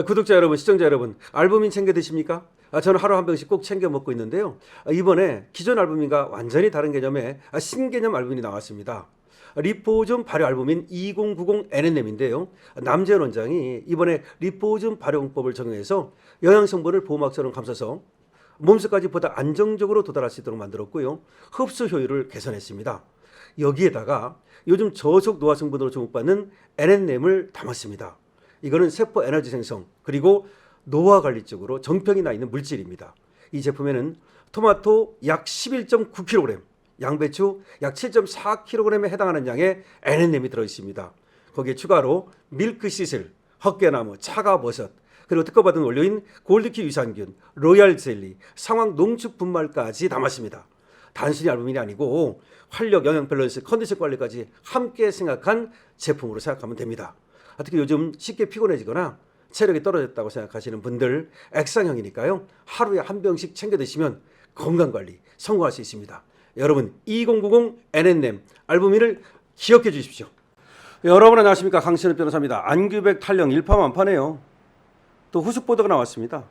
구독자 여러분, 시청자 여러분, 알부민 챙겨 드십니까? 저는 하루 한 병씩 꼭 챙겨 먹고 있는데요. 이번에 기존 알부민과 완전히 다른 개념의 신개념 알부민이 나왔습니다. 리포즘 발효 알부민 2090 NNM인데요. 남재현 원장이 이번에 리포즘 발효법을 적용해서 영양 성분을 보호막처럼 감싸서 몸속까지 보다 안정적으로 도달할 수 있도록 만들었고요. 흡수 효율을 개선했습니다. 여기에다가 요즘 저속 노화 성분으로 주목받는 NNM을 담았습니다. 이거는 세포 에너지 생성 그리고 노화 관리 쪽으로 정평이 나 있는 물질입니다. 이 제품에는 토마토 약 11.9kg, 양배추 약 7.4kg에 해당하는 양의 NNM이 들어있습니다. 거기에 추가로 밀크 시슬, 헛개나무, 차가버섯, 그리고 특허받은 원료인 골드키 유산균, 로얄 젤리, 상황 농축 분말까지 담았습니다. 단순히 알부민이 아니고 활력, 영양 밸런스, 컨디션 관리까지 함께 생각한 제품으로 생각하면 됩니다. 특히 요즘 쉽게 피곤해지거나 체력이 떨어졌다고 생각하시는 분들 액상형이니까요. 하루에 한 병씩 챙겨 드시면 건강관리 성공할 수 있습니다. 여러분 2090 NNM 알부민을 기억해 주십시오. 여러분 안녕하십니까, 강신업 변호사입니다. 안규백 탈령 일파만파네요. 또 후속 보도가 나왔습니다.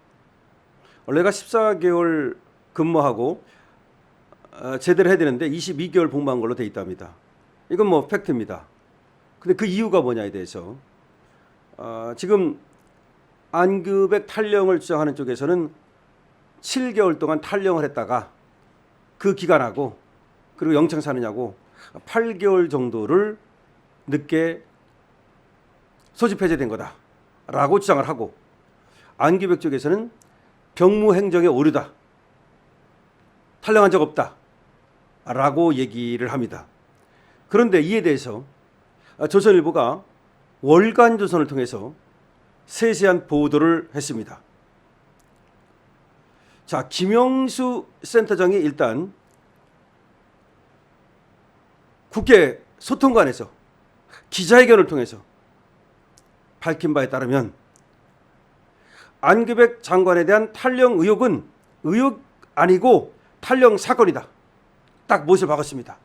원래가 14개월 근무하고 제대로 해야 되는데 22개월 복무한 걸로 돼 있답니다. 이건 뭐 팩트입니다. 근데 그 이유가 뭐냐에 대해서 지금 안규백 탈령을 주장하는 쪽에서는 7개월 동안 탈령을 했다가 그 기간하고 그리고 영창 사느냐고 8개월 정도를 늦게 소집 해제된 거다라고 주장을 하고, 안규백 쪽에서는 병무행정의 오류다, 탈령한 적 없다 라고 얘기를 합니다. 그런데 이에 대해서 조선일보가 월간조선을 통해서 세세한 보도를 했습니다. 자, 김영수 센터장이 일단 국회 소통관에서 기자회견을 통해서 밝힌 바에 따르면 안규백 장관에 대한 탈령 의혹은 의혹 아니고 탈령 사건이다. 딱 못을 박았습니다.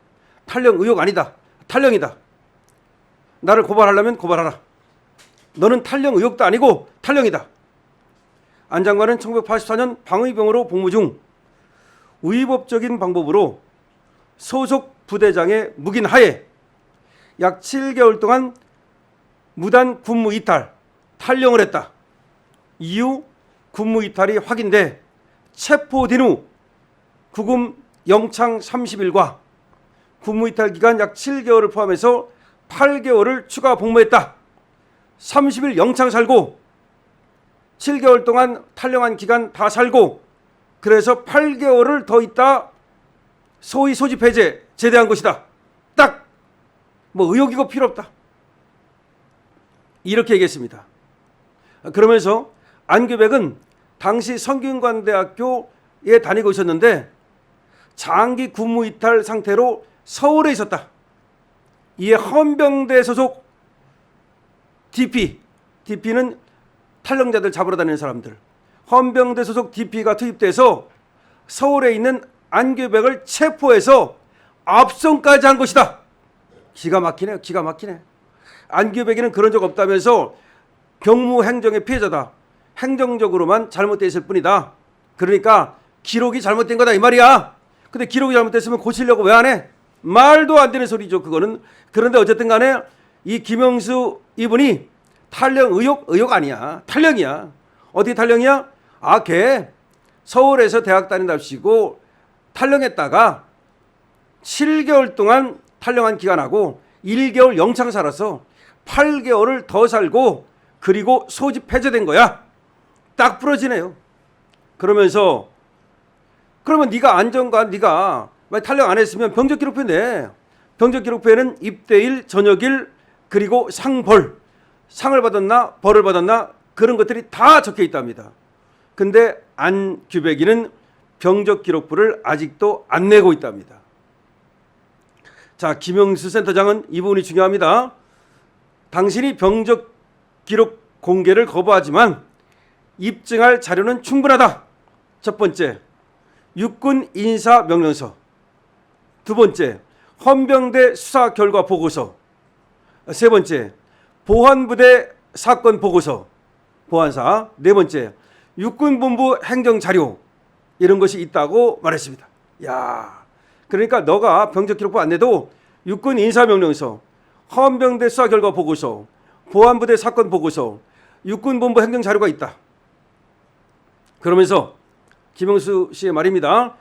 탈령 의혹 아니다. 탈령이다. 나를 고발하려면 고발하라. 너는 탈령 의혹도 아니고 탈령이다. 안 장관은 1984년 방위병으로 복무 중 위법적인 방법으로 소속 부대장의 묵인 하에 약 7개월 동안 무단 군무 이탈, 탈령을 했다. 이후 군무 이탈이 확인돼 체포된 후 구금 영창 30일과 군무 이탈 기간 약 7개월을 포함해서 8개월을 추가 복무했다. 30일 영창 살고 7개월 동안 탈령한 기간 다 살고 그래서 8개월을 더 있다 소위 소집 해제 제대한 것이다. 딱 뭐 의혹이고 필요 없다. 이렇게 얘기했습니다. 그러면서 안규백은 당시 성균관대학교에 다니고 있었는데 장기 군무 이탈 상태로 서울에 있었다. 이에 헌병대 소속 DP는 탈령자들 잡으러 다니는 사람들, 헌병대 소속 DP가 투입돼서 서울에 있는 안규백을 체포해서 압송까지 한 것이다. 기가 막히네, 기가 막히네. 안규백이는 그런 적 없다면서 병무행정의 피해자다. 행정적으로만 잘못되어 있을 뿐이다. 그러니까 기록이 잘못된 거다 이 말이야. 근데 기록이 잘못됐으면 고치려고 왜 안 해? 말도 안 되는 소리죠 그거는. 그런데 어쨌든 간에 이 김영수 이분이 탈령 의혹 아니야. 탈령이야. 어디 탈령이야? 걔 서울에서 대학 다닌답시고 탈령했다가 7개월 동안 탈령한 기간하고 1개월 영창 살아서 8개월을 더 살고 그리고 소집 해제된 거야. 딱 부러지네요. 그러면서 그러면 네가 안정관 네가 만약 탈령 안 했으면 병적기록표 내. 병적기록표에는 입대일, 전역일 그리고 상벌, 상을 받았나 벌을 받았나 그런 것들이 다 적혀 있답니다. 근데 안규백이는 병적기록부를 아직도 안 내고 있답니다. 자, 김영수 센터장은 이 부분이 중요합니다. 당신이 병적기록 공개를 거부하지만 입증할 자료는 충분하다. 첫 번째, 육군 인사명령서. 두 번째, 헌병대 수사 결과 보고서. 세 번째, 보안부대 사건 보고서. 보안사. 네 번째, 육군본부 행정자료 이런 것이 있다고 말했습니다. 야, 그러니까 너가 병적기록부 안 내도 육군 인사명령서, 헌병대 수사결과 보고서, 보안부대 사건 보고서, 육군본부 행정자료가 있다. 그러면서 김영수 씨의 말입니다.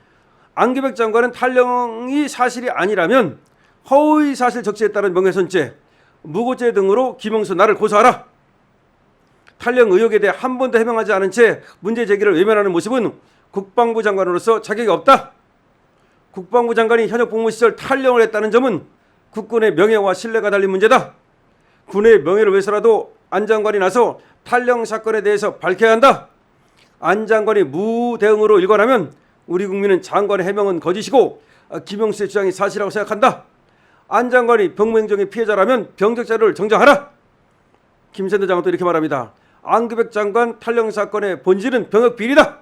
안규백 장관은 탈령이 사실이 아니라면 허위 사실 적시에 따른 명예훼손죄, 무고죄 등으로 김영수 나를 고소하라. 탈령 의혹에 대해 한 번도 해명하지 않은 채 문제 제기를 외면하는 모습은 국방부 장관으로서 자격이 없다. 국방부 장관이 현역 복무 시절 탈령을 했다는 점은 국군의 명예와 신뢰가 달린 문제다. 군의 명예를 위해서라도 안 장관이 나서 탈령 사건에 대해서 밝혀야 한다. 안 장관이 무대응으로 일관하면 우리 국민은 장관의 해명은 거짓이고 김영수의 주장이 사실이라고 생각한다. 안 장관이 병무행정의 피해자라면 병적 자료를 정정하라. 김 센터장은 또 이렇게 말합니다. 안규백 장관 탈령 사건의 본질은 병역 비리다.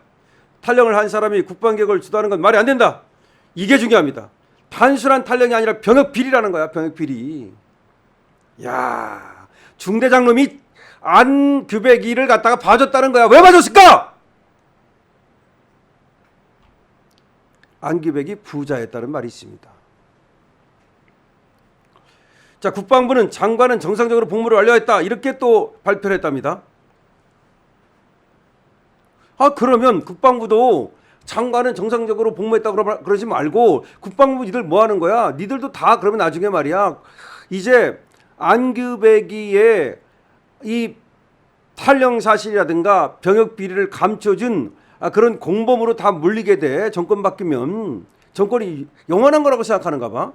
탈령을 한 사람이 국방개혁을 주도하는 건 말이 안 된다. 이게 중요합니다. 단순한 탈령이 아니라 병역 비리라는 거야. 병역 비리. 야, 중대장놈이 안규백이를 갖다가 봐줬다는 거야. 왜 봐줬을까? 안규백이 부자였다는 말이 있습니다. 자, 국방부는 장관은 정상적으로 복무를 완료했다. 이렇게 또 발표를 했답니다. 그러면 국방부도 장관은 정상적으로 복무했다고 그러지 말고 국방부 니들 뭐 하는 거야? 니들도 다 그러면 나중에 말이야. 이제 안규백이의 이 탈령 사실이라든가 병역 비리를 감춰준 그런 공범으로 다 물리게 돼. 정권 바뀌면 정권이 영원한 거라고 생각하는가 봐.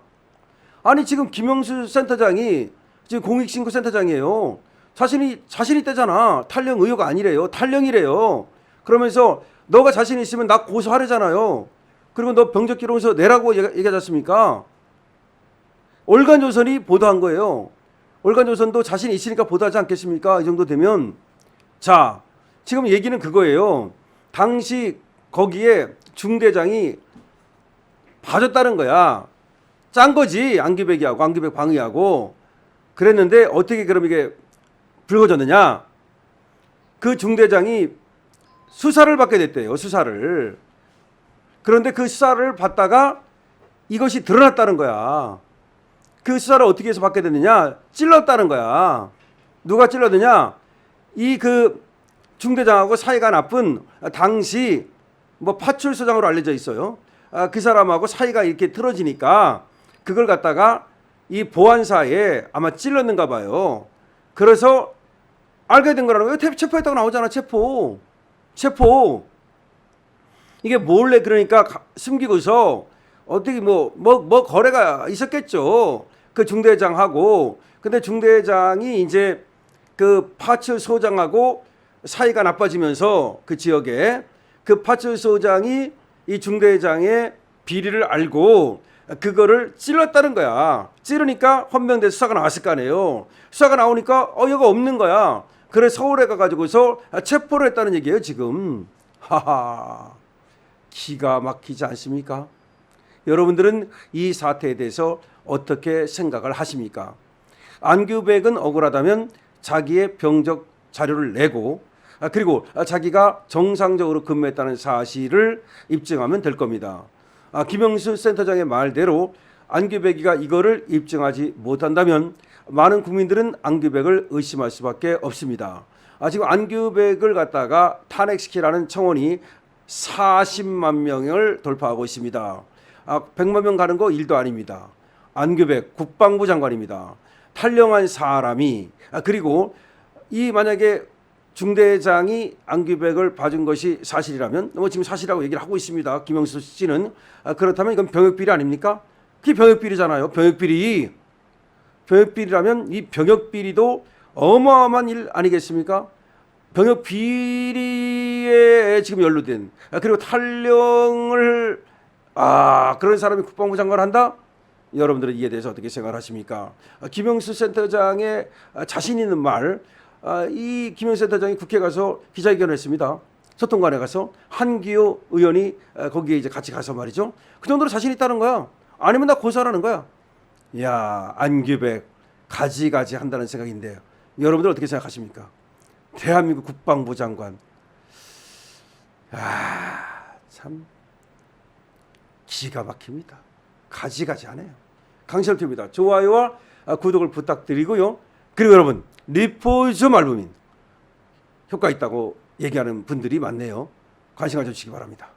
아니 지금 김영수 센터장이 지금 공익신고 센터장이에요. 자신이 있다잖아. 탈령 의혹 아니래요. 탈령이래요. 그러면서 너가 자신 있으면 나 고소하래잖아요. 그리고 너 병적기록에서 내라고 얘기하지 않습니까? 월간조선이 보도한 거예요. 월간조선도 자신 있으니까 보도하지 않겠습니까? 이 정도 되면. 자, 지금 얘기는 그거예요. 당시 거기에 중대장이 봐줬다는 거야. 짠 거지. 안규백이하고 안규백 방위하고. 그랬는데 어떻게 그럼 이게 불거졌느냐. 그 중대장이 수사를 받게 됐대요. 수사를. 그런데 그 수사를 받다가 이것이 드러났다는 거야. 그 수사를 어떻게 해서 받게 됐느냐. 찔렀다는 거야. 누가 찔렀느냐. 이 그 중대장하고 사이가 나쁜 당시 뭐 파출소장으로 알려져 있어요. 그 사람하고 사이가 이렇게 틀어지니까 그걸 갖다가 이 보안사에 아마 찔렀는가 봐요. 그래서 알게 된 거라는 거예요. 체포했다고 나오잖아. 체포. 이게 몰래 그러니까 숨기고서 어떻게 뭐 거래가 있었겠죠. 그 중대장하고. 근데 중대장이 이제 그 파출소장하고 사이가 나빠지면서 그 지역에 그 파출소장이 이 중대장의 비리를 알고 그거를 찔렀다는 거야. 찌르니까 헌병대 수사가 나왔을 거 아니에요. 수사가 나오니까 여가 없는 거야. 그래 서울에 가가지고서 체포를 했다는 얘기예요 지금. 하하, 기가 막히지 않습니까? 여러분들은 이 사태에 대해서 어떻게 생각을 하십니까? 안규백은 억울하다면 자기의 병적 자료를 내고 그리고 자기가 정상적으로 근무했다는 사실을 입증하면 될 겁니다. 김영수 센터장의 말대로 안규백이가 이거를 입증하지 못한다면 많은 국민들은 안규백을 의심할 수밖에 없습니다. 지금 안규백을 갖다가 탄핵시키라는 청원이 40만 명을 돌파하고 있습니다. 100만 명 가는 거 일도 아닙니다. 안규백 국방부 장관입니다. 탈령한 사람이 그리고 이 만약에 중대장이 안규백을 봐준 것이 사실이라면 뭐 지금 사실이라고 얘기를 하고 있습니다. 김영수 씨는. 그렇다면 이건 병역비리 아닙니까? 그게 병역비리잖아요. 병역비리라면 이 병역비리도 어마어마한 일 아니겠습니까? 병역비리에 지금 연루된 그리고 탈령을 그런 사람이 국방부 장관을 한다? 여러분들은 이에 대해서 어떻게 생각하십니까? 김영수 센터장의 자신 있는 말, 이 김영수 센터장이 국회에 가서 기자회견을 했습니다. 소통관에 가서 한기호 의원이 거기에 이제 같이 가서 말이죠. 그 정도로 자신 있다는 거야. 아니면 나 고소하라는 거야. 야, 안규백 가지가지 한다는 생각인데요. 여러분들 어떻게 생각하십니까? 대한민국 국방부 장관. 참 기가 막힙니다. 가지가지하네요. 강철TV입니다. 좋아요와 구독을 부탁드리고요. 그리고 여러분, 리포좀 알부민 효과 있다고 얘기하는 분들이 많네요. 관심 가져주시기 바랍니다.